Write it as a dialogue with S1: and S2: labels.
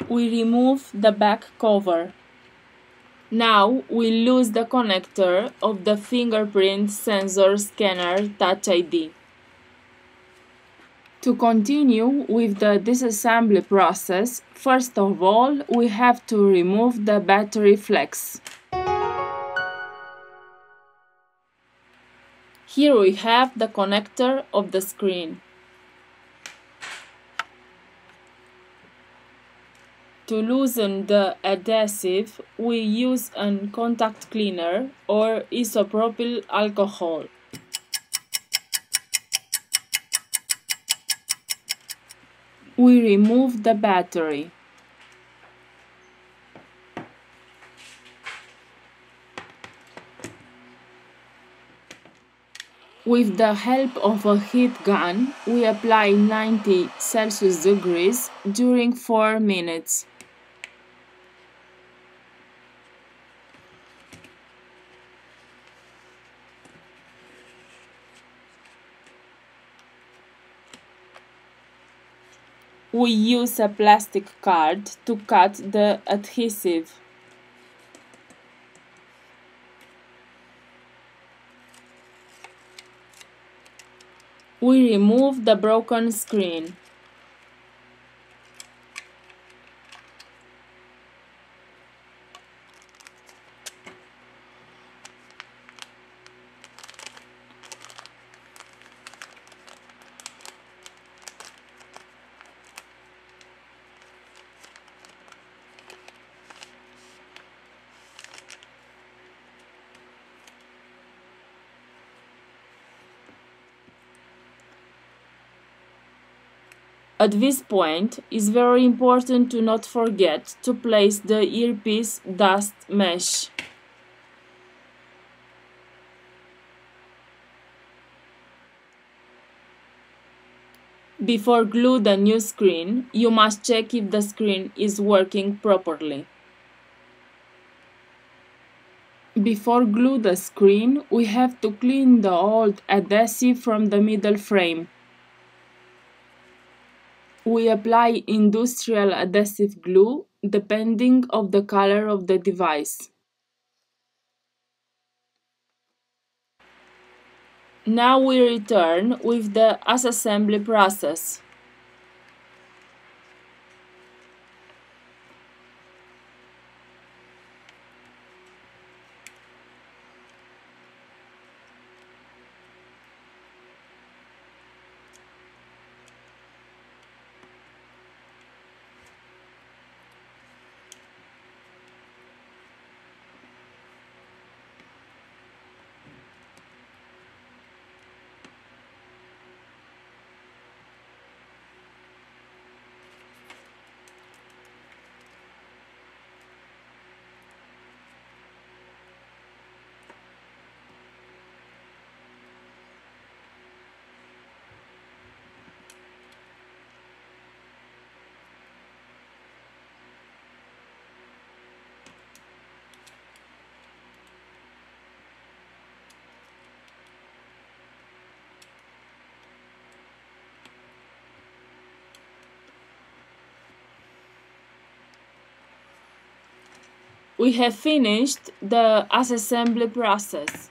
S1: We remove the back cover. Now we lose the connector of the fingerprint sensor scanner Touch ID. To continue with the disassembly process, first of all we have to remove the battery flex. Here we have the connector of the screen. To loosen the adhesive, we use a contact cleaner or isopropyl alcohol. We remove the battery. With the help of a heat gun, we apply 90 Celsius degrees during 4 minutes. We use a plastic card to cut the adhesive. We remove the broken screen. At this point, it's very important to not forget to place the earpiece dust mesh. Before glue the new screen, you must check if the screen is working properly. Before glue the screen, we have to clean the old adhesive from the middle frame. We apply industrial adhesive glue depending on the color of the device. Now we return with the assembly process. We have finished the assembly process.